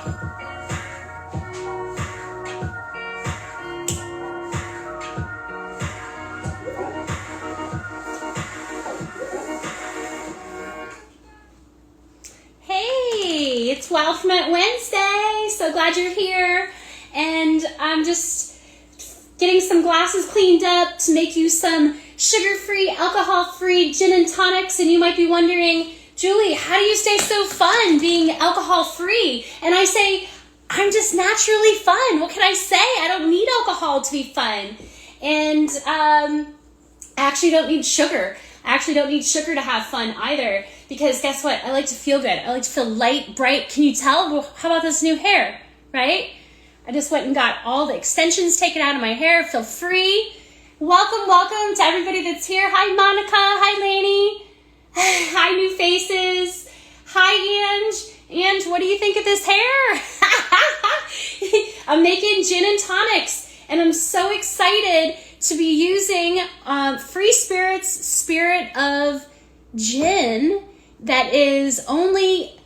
Hey, it's Wild Ferment Wednesday. So glad you're here. And I'm just getting some glasses cleaned up to make you some sugar-free, alcohol-free gin and tonics. And you might be wondering, Julie, how do you stay so fun being alcohol-free? And I say, I'm just naturally fun. What can I say? I don't need alcohol to be fun. And I actually don't need sugar. I actually don't need sugar to have fun either, because guess what? I like to feel good. I like to feel light, bright. Can you tell? Well, how about this new hair, right? I just went and got all the extensions taken out of my hair. Feel free. Welcome to everybody that's here. Hi, Monica. Hi, Laney. Hi, new faces. Hi, Ange. Ange, what do you think of this hair? I'm making gin and tonics, and I'm so excited to be using Free Spirit's Spirit of Gin that is only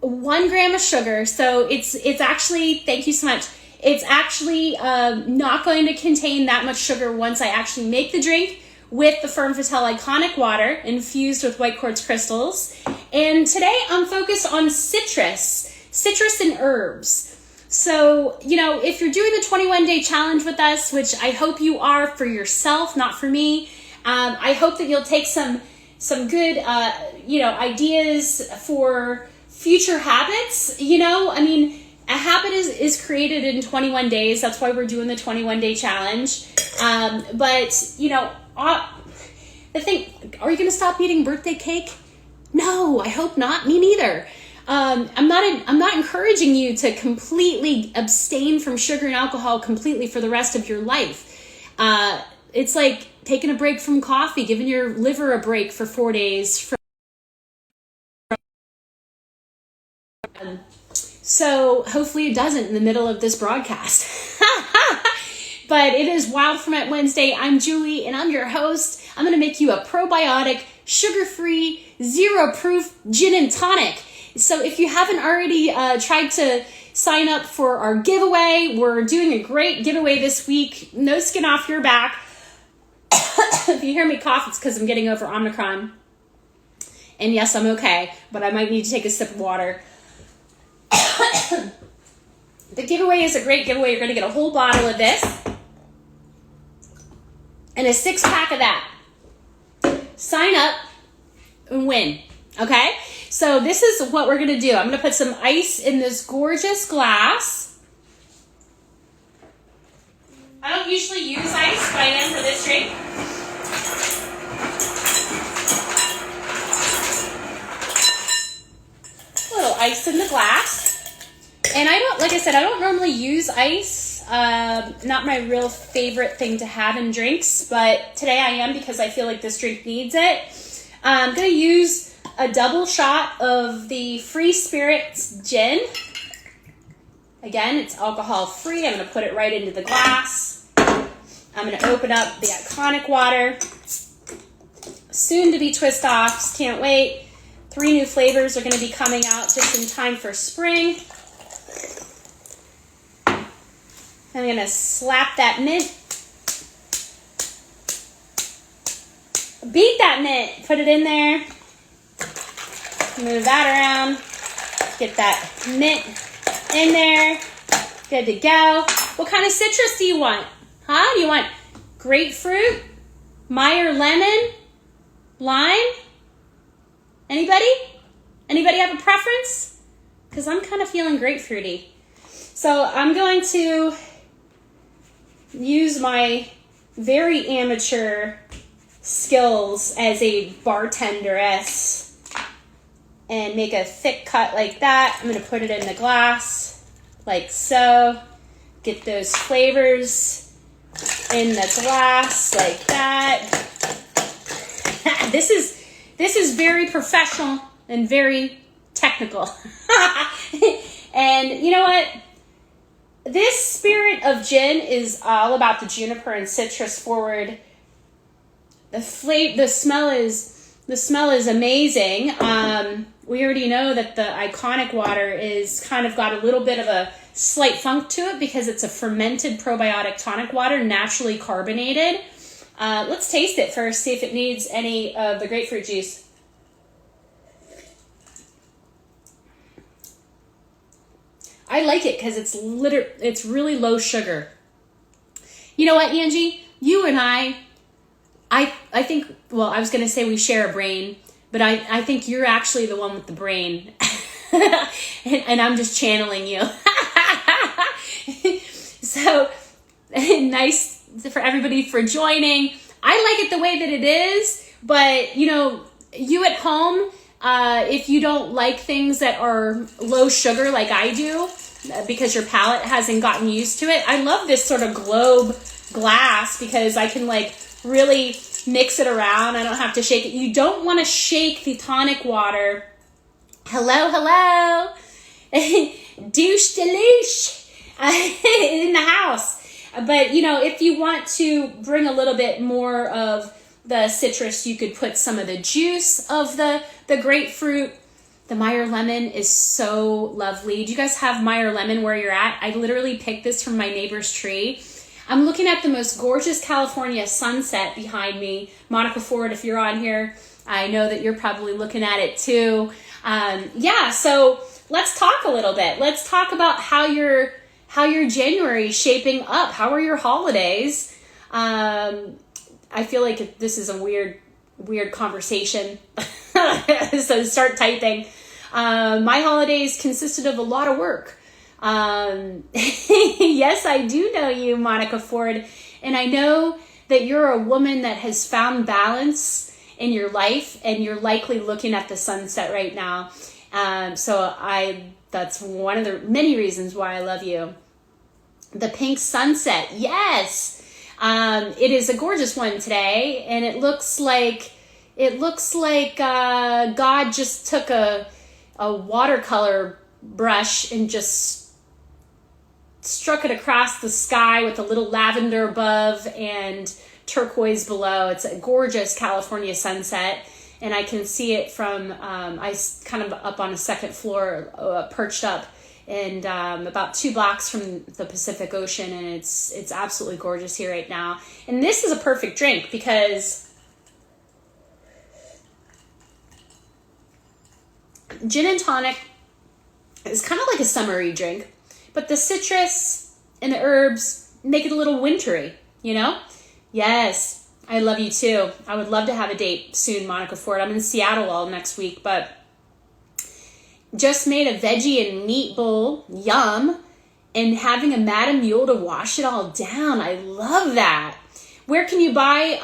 1 gram of sugar. So it's actually, thank you so much. It's actually not going to contain that much sugar once I actually make the drink with the Ferme Fatale Iconic water infused with white quartz crystals. And today I'm focused on citrus and herbs. So, you know, if you're doing the 21-day challenge with us, which I hope you are for yourself, not for me, I hope that you'll take some good, ideas for future habits. You know, I mean, a habit is created in 21 days. That's why we're doing the 21-day challenge. But, you know, the thing, are you going to stop eating birthday cake? No, I hope not. Me neither. I'm not encouraging you to completely abstain from sugar and alcohol completely for the rest of your life. It's like taking a break from coffee, giving your liver a break for 4 days. So hopefully it doesn't in the middle of this broadcast. But it is Wild Ferment Wednesday. I'm Julie, and I'm your host. I'm going to make you a probiotic, sugar-free, zero-proof gin and tonic. So if you haven't already tried to sign up for our giveaway, we're doing a great giveaway this week. No skin off your back. If you hear me cough, it's because I'm getting over Omicron. And yes, I'm okay, but I might need to take a sip of water. The giveaway is a great giveaway. You're going to get a whole bottle of this and a 6-pack of that. Sign up and win, okay? So this is what we're going to do. I'm going to put some ice in this gorgeous glass. I don't usually use ice, but I am for this drink. A little ice in the glass. And I don't normally use ice. Not my real favorite thing to have in drinks, but today I am because I feel like this drink needs it. I'm going to use a double shot of the Free Spirit's gin. Again, it's alcohol free. I'm going to put it right into the glass. I'm going to open up the Iconic water. Soon to be twist offs. Can't wait. 3 new flavors are going to be coming out just in time for spring. I'm going to slap that mint. Beat that mint. Put it in there. Move that around. Get that mint in there. Good to go. What kind of citrus do you want? Huh? You want grapefruit? Meyer lemon? Lime? Anybody? Anybody have a preference? Because I'm kind of feeling grapefruity. So I'm going to use my very amateur skills as a bartenderess and make a thick cut like that. I'm going to put it in the glass like so. Get those flavors in the glass like that. This is very professional and very technical. And you know what? This Spirit of Gin is all about the juniper and citrus forward. The smell is amazing. we already know that the Iconic water is kind of got a little bit of a slight funk to it because it's a fermented probiotic tonic water, naturally carbonated. Let's taste it first, see if it needs any of the grapefruit juice. I like it because it's really low sugar. You know what, Angie? You and I think, well, I was going to say we share a brain, but I think you're actually the one with the brain. and I'm just channeling you. So nice for everybody for joining. I like it the way that it is, but you at home, if you don't like things that are low sugar like I do, because your palate hasn't gotten used to it, I love this sort of globe glass because I can really mix it around. I don't have to shake it. You don't want to shake the tonic water. Hello. Douche deluche in the house. But, if you want to bring a little bit more of the citrus, you could put some of the juice of the grapefruit. The Meyer lemon is so lovely. Do you guys have Meyer lemon where you're at? I literally picked this from my neighbor's tree. I'm looking at the most gorgeous California sunset behind me. Monica Ford, if you're on here, I know that you're probably looking at it too. So let's talk a little bit. Let's talk about how your January is shaping up. How are your holidays? I feel like this is a weird conversation. So start typing. My holidays consisted of a lot of work. Yes, I do know you, Monica Ford. And I know that you're a woman that has found balance in your life, and you're likely looking at the sunset right now. That's one of the many reasons why I love you. The pink sunset. Yes. It is a gorgeous one today, and it looks like God just took a watercolor brush and just struck it across the sky with a little lavender above and turquoise below. It's a gorgeous California sunset, and I can see it from I kind of up on a second floor, perched up, and about 2 blocks from the Pacific Ocean, and it's absolutely gorgeous here right now. And this is a perfect drink because gin and tonic is kind of like a summery drink, but the citrus and the herbs make it a little wintry, Yes, I love you too. I would love to have a date soon, Monica Ford. I'm in Seattle all next week, but just made a veggie and meat bowl, yum, and having a Madame Mule to wash it all down. I love that. Where can you buy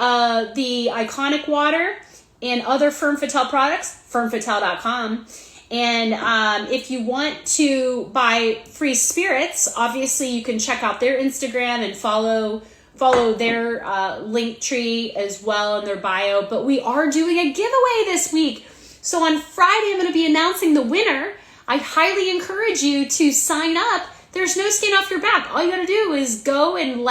the Iconic water and other Femme Fatale products? FemmeFatale.com. And if you want to buy Free Spirits, obviously you can check out their Instagram and follow their link tree as well in their bio. But we are doing a giveaway this week. So on Friday, I'm going to be announcing the winner. I highly encourage you to sign up. There's no skin off your back. All you got to do is go and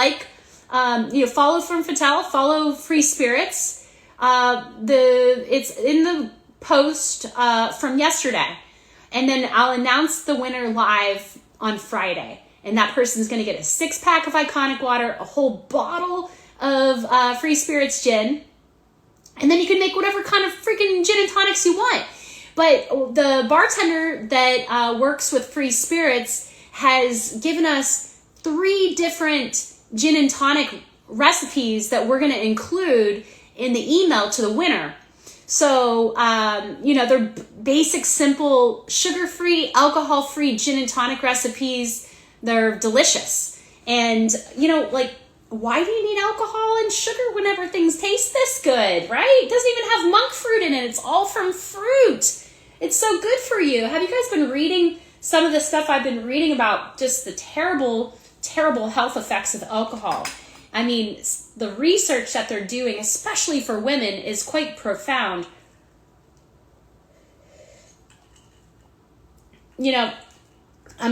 follow Femme Fatale, follow Free Spirits. It's in the post from yesterday, and then I'll announce the winner live on Friday, and that person's going to get a 6-pack of Iconic water, a whole bottle of Free Spirits gin, and then you can make whatever kind of freaking gin and tonics you want. But the bartender that works with Free Spirits has given us 3 different gin and tonic recipes that we're going to include in the email to the winner. So, they're basic, simple, sugar-free, alcohol-free gin and tonic recipes. They're delicious. And, why do you need alcohol and sugar when everything tastes this good, right? It doesn't even have monk fruit in it. It's all from fruit. It's so good for you. Have you guys been reading some of the stuff I've been reading about just the terrible, terrible health effects of alcohol? I mean, the research that they're doing, especially for women, is quite profound. I'm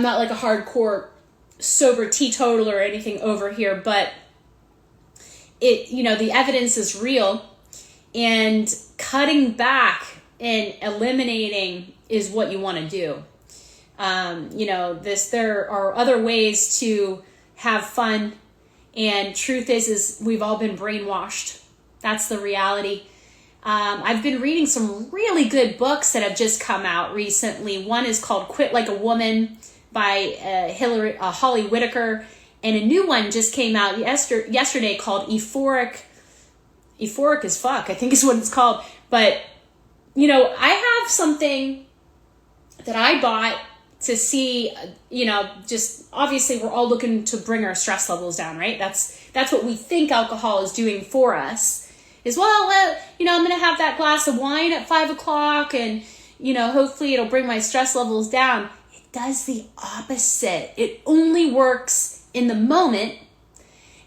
not like a hardcore sober teetotaler or anything over here, but the evidence is real, and cutting back and eliminating is what you want to do. There are other ways to have fun, and truth is we've all been brainwashed. That's the reality. I've been reading some really good books that have just come out recently. One is called Quit Like a Woman by Holly Whitaker, and a new one just came out yesterday called Euphoric as fuck, I think is what it's called. But, I have something that I bought to see, just obviously we're all looking to bring our stress levels down, right? That's what we think alcohol is doing for us. Is, I'm going to have that glass of wine at 5 o'clock and, hopefully it'll bring my stress levels down. It does the opposite. It only works in the moment.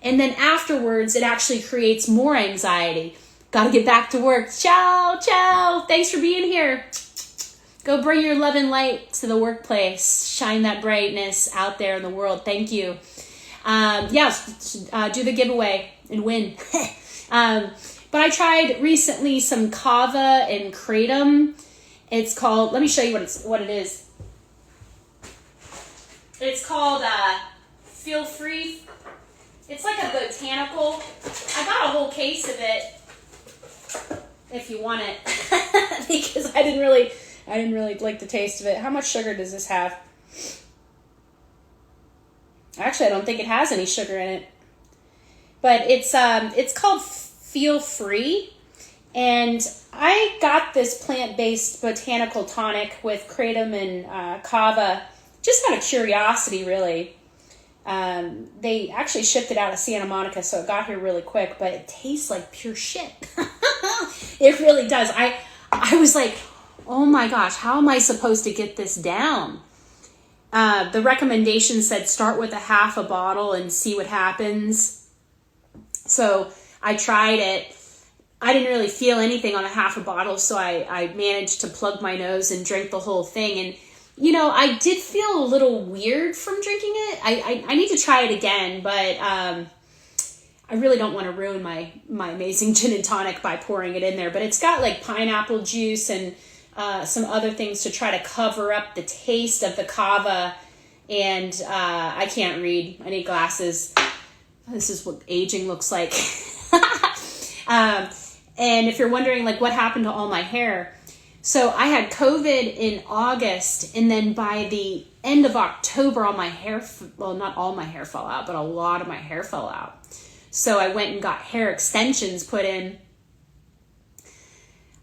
And then afterwards, it actually creates more anxiety. Got to get back to work. Ciao. Thanks for being here. Go bring your love and light to the workplace. Shine that brightness out there in the world. Thank you. Do the giveaway and win. But I tried recently some kava and kratom. It's called, let me show you what it is. It's called Feel Free. It's like a botanical. I got a whole case of it if you want it because I didn't really like the taste of it. How much sugar does this have? Actually, I don't think it has any sugar in it. But it's called Feel Free, and I got this plant-based botanical tonic with kratom and kava just out of curiosity, really. They actually shipped it out of Santa Monica, so it got here really quick, but it tastes like pure shit. It really does. I was like, oh my gosh, how am I supposed to get this down? The recommendation said start with half a bottle and see what happens. So I tried it. I didn't really feel anything on half a bottle, so I managed to plug my nose and drink the whole thing. And, I did feel a little weird from drinking it. I need to try it again, but I really don't want to ruin my amazing gin and tonic by pouring it in there. But it's got like pineapple juice and some other things to try to cover up the taste of the kava. And I can't read. I need glasses. This is what aging looks like. And if you're wondering, like, what happened to all my hair? So I had COVID in August, and then by the end of October, all my hair, not all my hair fell out, but a lot of my hair fell out. So I went and got hair extensions put in.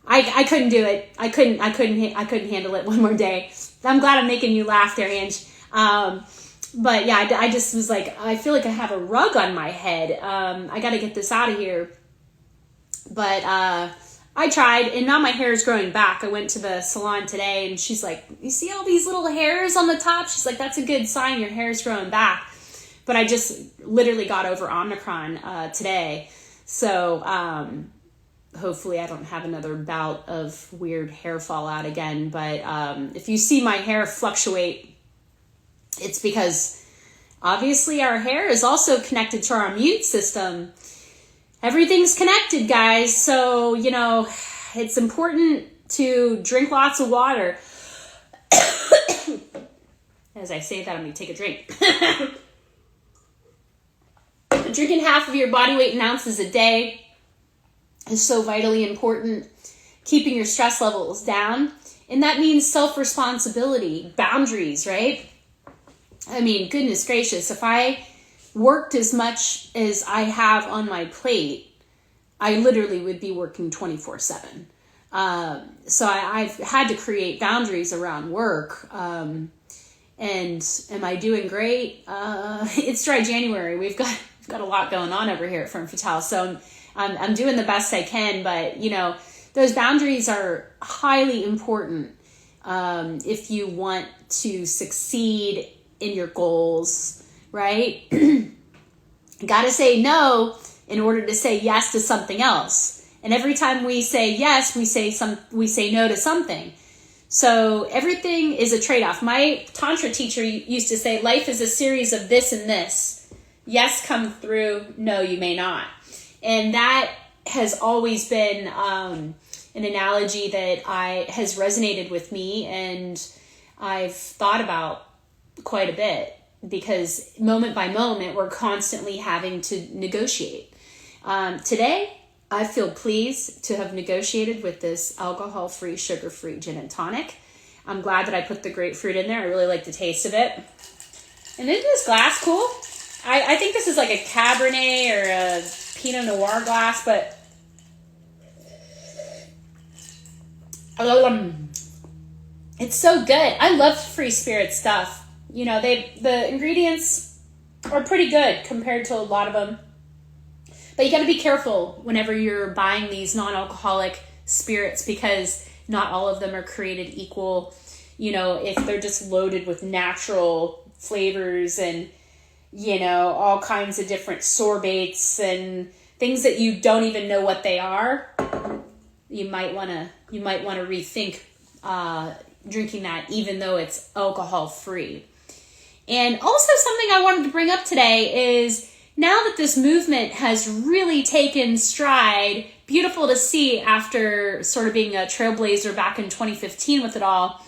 I couldn't do it. I couldn't handle it one more day. I'm glad I'm making you laugh there, Ange. But yeah, I just was like, I feel like I have a rug on my head. I got to get this out of here. But I tried, and now my hair is growing back. I went to the salon today, and she's like, you see all these little hairs on the top? She's like, that's a good sign your hair is growing back. But I just literally got over Omicron today. So hopefully I don't have another bout of weird hair fallout again. But if you see my hair fluctuate, it's because obviously our hair is also connected to our immune system. Everything's connected, guys. So, it's important to drink lots of water. As I say that, I'm going to take a drink. Drinking half of your body weight in ounces a day is so vitally important. Keeping your stress levels down. And that means self-responsibility, boundaries, right? I mean, goodness gracious, if I worked as much as I have on my plate, I literally would be working 24/7. So I've had to create boundaries around work. And am I doing great? It's dry January. We've got a lot going on over here at Femme Fatale. So I'm doing the best I can, but those boundaries are highly important if you want to succeed in your goals, right? Got to say no in order to say yes to something else. And every time we say yes, we say no to something. So everything is a trade-off. My Tantra teacher used to say, life is a series of this and this. Yes, come through. No, you may not. And that has always been an analogy that has resonated with me, and I've thought about quite a bit, because moment by moment, we're constantly having to negotiate. Today, I feel pleased to have negotiated with this alcohol-free, sugar-free gin and tonic. I'm glad that I put the grapefruit in there. I really like the taste of it. And isn't this glass cool? I think this is like a Cabernet or a Pinot Noir glass, but it's so good. I love free spirit stuff. You know, the ingredients are pretty good compared to a lot of them. But you got to be careful whenever you're buying these non-alcoholic spirits, because not all of them are created equal. You know, if they're just loaded with natural flavors and, you know, all kinds of different sorbates and things that you don't even know what they are, you might want to rethink drinking that, even though it's alcohol free. And also something I wanted to bring up today is, now that this movement has really taken stride, beautiful to see after sort of being a trailblazer back in 2015 with it all.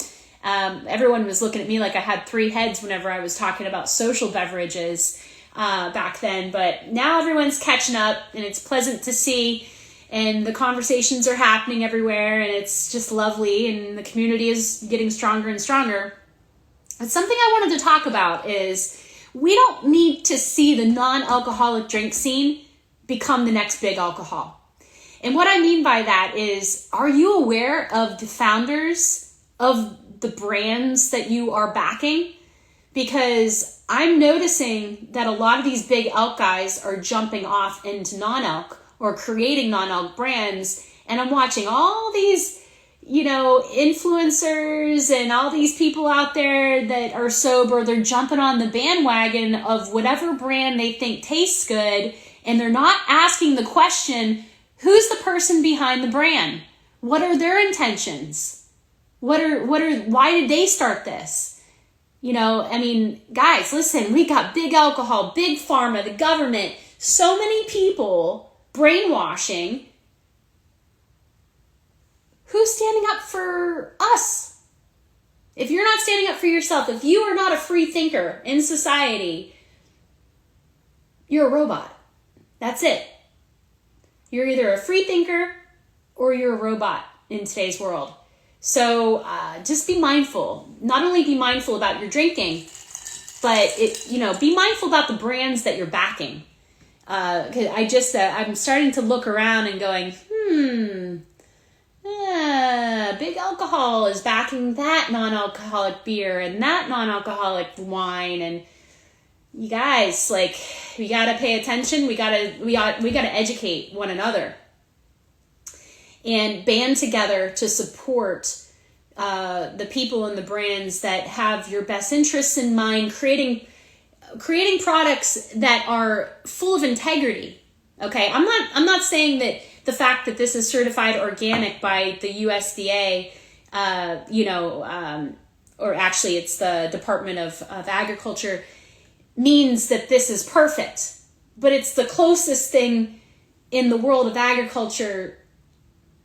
Everyone was looking at me like I had three heads whenever I was talking about social beverages back then. But now everyone's catching up, and it's pleasant to see. And the conversations are happening everywhere, and it's just lovely. And the community is getting stronger and stronger. But something I wanted to talk about is, we don't need to see the non-alcoholic drink scene become the next big alcohol. And what I mean by that is, are you aware of the founders of the brands that you are backing? Because I'm noticing that a lot of these big alc guys are jumping off into non-alc or creating non-alc brands. And I'm watching all these, you know, influencers and all these people out there that are sober. They're jumping on the bandwagon of whatever brand they think tastes good. And they're not asking the question, who's the person behind the brand? What are their intentions? Why did they start this? You know, I mean, guys, listen, we got big alcohol, big pharma, the government, so many people brainwashing. Who's standing up for us? If you're not standing up for yourself, if you are not a free thinker in society, you're a robot. That's it. You're either a free thinker or you're a robot in today's world. So just be mindful. Not only be mindful about your drinking, but be mindful about the brands that you're backing. 'Cause I'm starting to look around and going, big alcohol is backing that non-alcoholic beer and that non-alcoholic wine, and you guys, like, we gotta pay attention. We gotta educate one another and band together to support the people and the brands that have your best interests in mind, creating products that are full of integrity. Okay, I'm not saying that the fact that this is certified organic by the USDA, or actually it's the Department of Agriculture, means that this is perfect. But it's the closest thing in the world of agriculture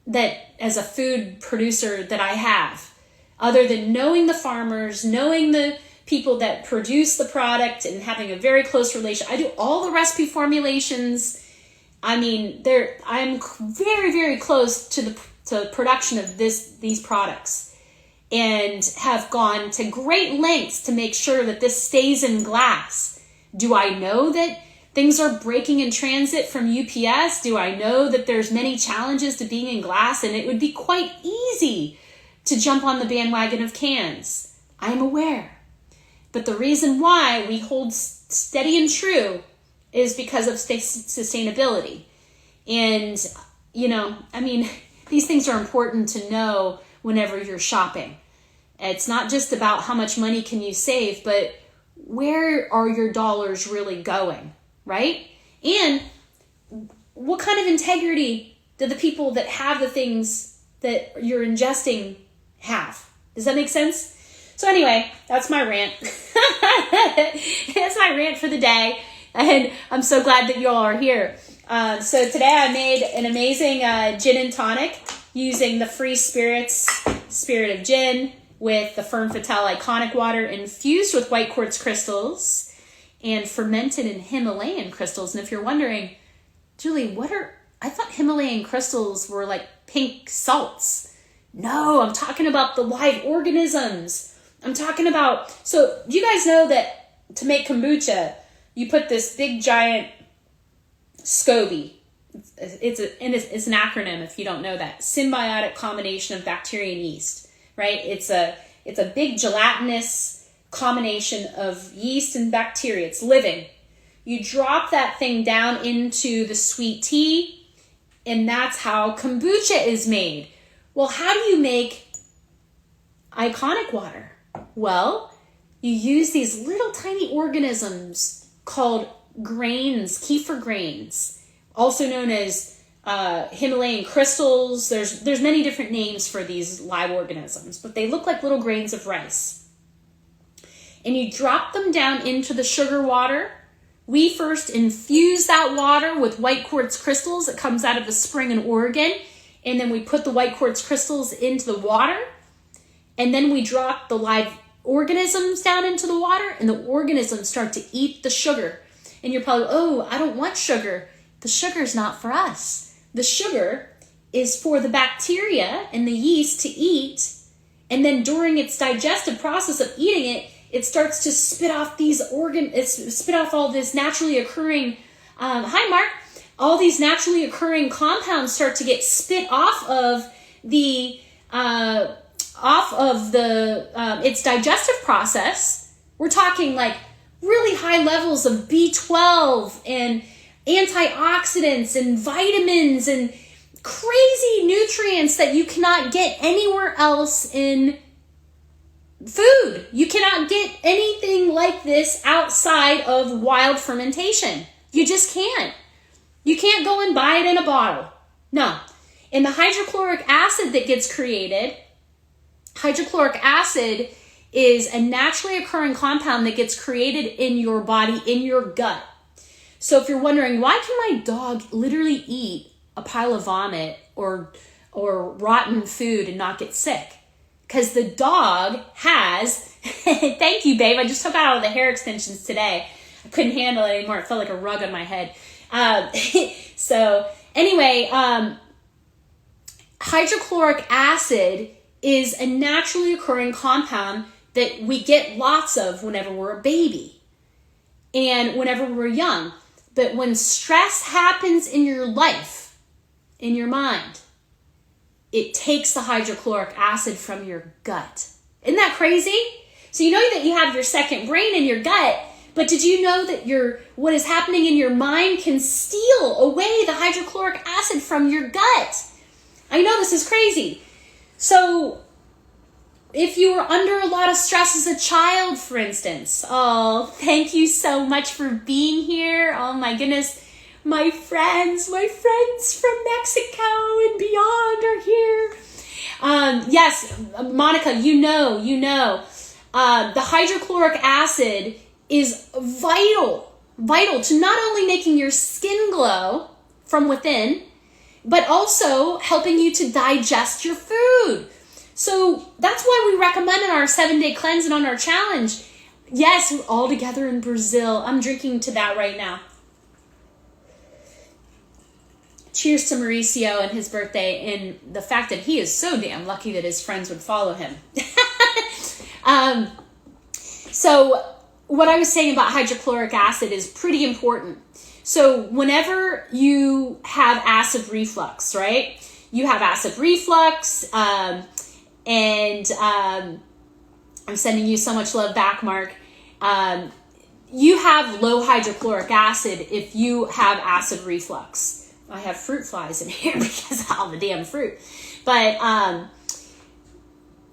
that, as a food producer, that I have, other than knowing the farmers, knowing the people that produce the product, and having a very close relation. I do all the recipe formulations. I mean, I'm very, very close to the production of these products, and have gone to great lengths to make sure that this stays in glass. Do I know that things are breaking in transit from UPS? Do I know that there's many challenges to being in glass, and it would be quite easy to jump on the bandwagon of cans? I'm aware. But the reason why we hold steady and true is because of sustainability. And, these things are important to know whenever you're shopping. It's not just about how much money can you save, but where are your dollars really going, right? And what kind of integrity do the people that have the things that you're ingesting have? Does that make sense? So anyway, that's my rant. That's my rant for the day. And I'm so glad that you all are here. So today I made an amazing gin and tonic. using the free spirits, Spirit of Gin, with the Fern Fatale Iconic water infused with white quartz crystals and fermented in Himalayan crystals. And if you're wondering, Julie, I thought Himalayan crystals were like pink salts. No, I'm talking about the live organisms. I'm talking about, so you guys know that to make kombucha, you put this big giant SCOBY. It's an acronym if you don't know that. Symbiotic combination of bacteria and yeast, right? It's a big gelatinous combination of yeast and bacteria. It's living. You drop that thing down into the sweet tea, and that's how kombucha is made. Well, how do you make iconic water? Well, you use these little tiny organisms called grains, kefir grains, also known as Himalayan crystals. There's many different names for these live organisms, but they look like little grains of rice. And you drop them down into the sugar water. We first infuse that water with white quartz crystals that comes out of a spring in Oregon. And then we put the white quartz crystals into the water. And then we drop the live organisms down into the water, and the organisms start to eat the sugar. And you're probably, oh, I don't want sugar. The sugar's not for us. The sugar is for the bacteria and the yeast to eat. And then during its digestive process of eating it, it starts to spit off all this naturally occurring, hi Mark, all these naturally occurring compounds start to get spit off of its digestive process. We're talking like really high levels of B12 and antioxidants and vitamins and crazy nutrients that you cannot get anywhere else in food. You cannot get anything like this outside of wild fermentation. You just can't. You can't go and buy it in a bottle. No. And the hydrochloric acid that gets created, hydrochloric acid is a naturally occurring compound that gets created in your body, in your gut. So if you're wondering, why can my dog literally eat a pile of vomit or rotten food and not get sick? Because the dog has, thank you, babe. I just took out all the hair extensions today. I couldn't handle it anymore. It felt like a rug on my head. So anyway, hydrochloric acid is a naturally occurring compound that we get lots of whenever we're a baby and whenever we're young. But when stress happens in your life, in your mind, it takes the hydrochloric acid from your gut. Isn't that crazy? So you know that you have your second brain in your gut, but did you know that what is happening in your mind can steal away the hydrochloric acid from your gut? I know this is crazy. So if you were under a lot of stress as a child, for instance, oh, thank you so much for being here. Oh my goodness. My friends from Mexico and beyond are here. Yes, Monica, you know, the hydrochloric acid is vital to not only making your skin glow from within, but also helping you to digest your food. So that's why we recommend in our 7-day cleanse and on our challenge. Yes, we're all together in Brazil. I'm drinking to that right now. Cheers to Mauricio and his birthday and the fact that he is so damn lucky that his friends would follow him. So what I was saying about hydrochloric acid is pretty important. So whenever you have acid reflux, right? You have acid reflux, and I'm sending you so much love back, Mark. You have low hydrochloric acid if you have acid reflux. I have fruit flies in here because of all the damn fruit. But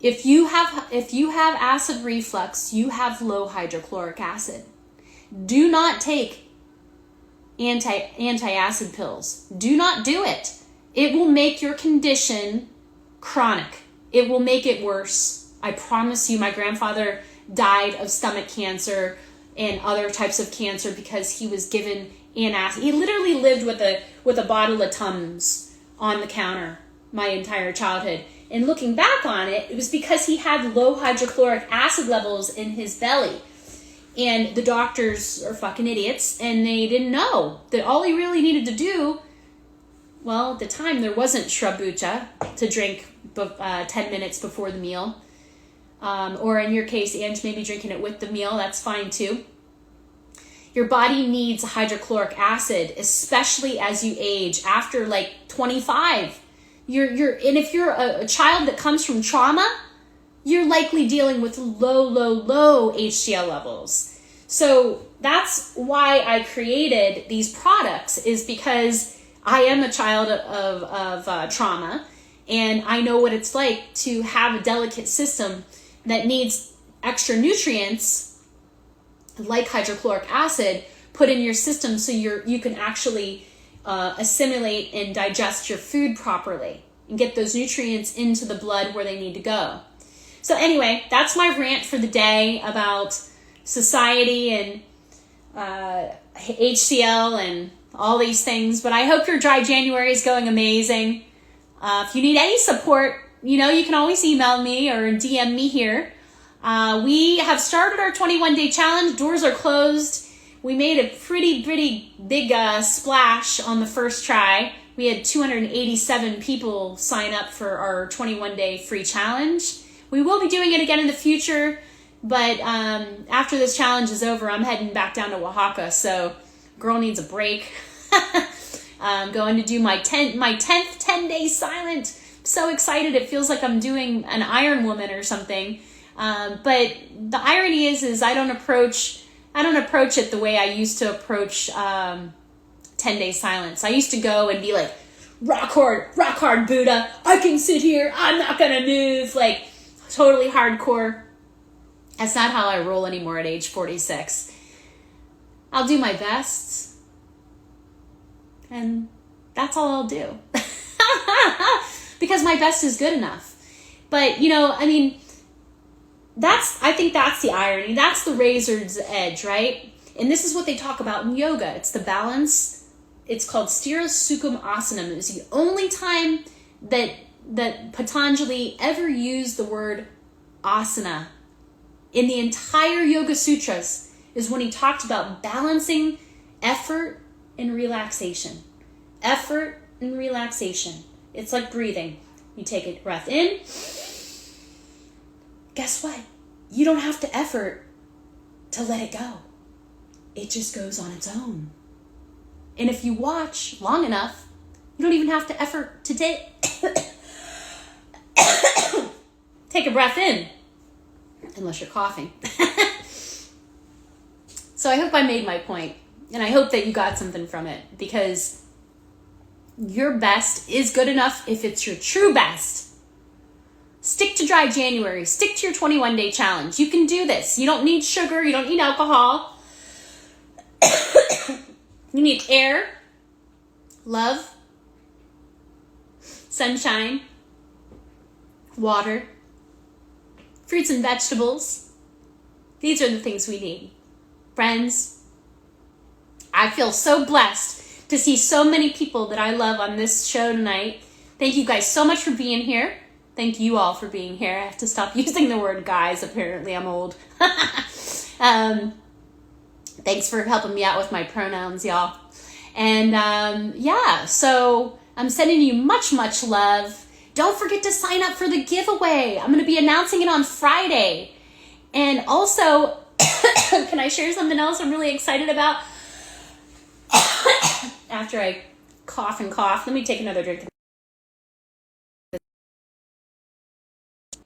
if you have acid reflux, you have low hydrochloric acid. Do not take anti-acid pills. Do not do it. It will make your condition chronic. It will make it worse. I promise you, my grandfather died of stomach cancer and other types of cancer because he was given antacid. He literally lived with a bottle of Tums on the counter my entire childhood. And looking back on it, it was because he had low hydrochloric acid levels in his belly. And the doctors are fucking idiots, and they didn't know that all he really needed to do, well, at the time there wasn't sriracha to drink 10 minutes before the meal. Or in your case, Ange, maybe drinking it with the meal, that's fine too. Your body needs hydrochloric acid, especially as you age. After like 25, and if you're a child that comes from trauma, you're likely dealing with low HCl levels. So that's why I created these products, is because I am a child of trauma, and I know what it's like to have a delicate system that needs extra nutrients like hydrochloric acid put in your system so you can actually assimilate and digest your food properly and get those nutrients into the blood where they need to go. So anyway, that's my rant for the day about society and HCl and all these things. But I hope your dry January is going amazing. If you need any support, you can always email me or DM me here. We have started our 21-day challenge. Doors are closed. We made a pretty big splash on the first try. We had 287 people sign up for our 21-day free challenge. We will be doing it again in the future, but after this challenge is over, I'm heading back down to Oaxaca, so girl needs a break. I'm going to do my 10th 10-day silent. I'm so excited. It feels like I'm doing an Iron Woman or something. But the irony is I don't approach it the way I used to approach 10-day silence. I used to go and be like, rock hard Buddha. I can sit here. I'm not gonna move. Like, totally hardcore. That's not how I roll anymore at age 46. I'll do my best, and that's all I'll do. Because my best is good enough. But, I think that's the irony. That's the razor's edge, right? And this is what they talk about in yoga. It's the balance. It's called Sthira Sukham Asanam. It was the only time that Patanjali ever used the word asana in the entire Yoga Sutras, is when he talked about balancing effort and relaxation. Effort and relaxation. It's like breathing. You take a breath in. Guess what? You don't have to effort to let it go. It just goes on its own. And if you watch long enough, you don't even have to effort to take a breath in, unless you're coughing. So I hope I made my point, and I hope that you got something from it, because your best is good enough if it's your true best. Stick to dry January. Stick to your 21-day challenge. You can do this. You don't need sugar. You don't need alcohol. You need air, love, sunshine, water, fruits and vegetables. These are the things we need. Friends, I feel so blessed to see so many people that I love on this show tonight. Thank you guys so much for being here. Thank you all for being here. I have to stop using the word guys. Apparently I'm old. Thanks for helping me out with my pronouns, y'all. And so I'm sending you much love. Don't forget to sign up for the giveaway. I'm going to be announcing it on Friday. And also, can I share something else I'm really excited about? After I cough, let me take another drink.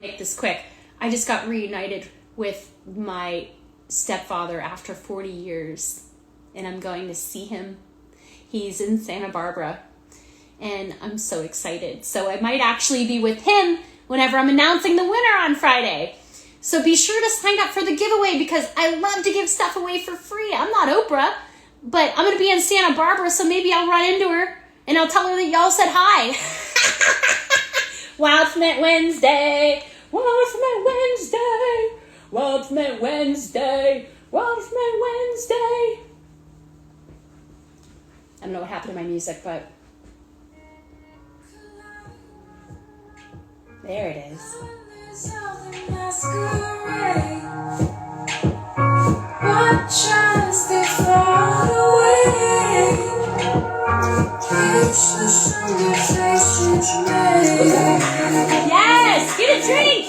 Make this quick. I just got reunited with my stepfather after 40 years, and I'm going to see him. He's in Santa Barbara, and I'm so excited. So I might actually be with him whenever I'm announcing the winner on Friday. So be sure to sign up for the giveaway, because I love to give stuff away for free. I'm not Oprah, but I'm going to be in Santa Barbara, so maybe I'll run into her and I'll tell her that y'all said hi. Wildfment Wednesday, Wildfment Wednesday, Wildfment Wednesday, Wildfment Wednesday. I don't know what happened to my music, but There it is. Yes! Get a drink!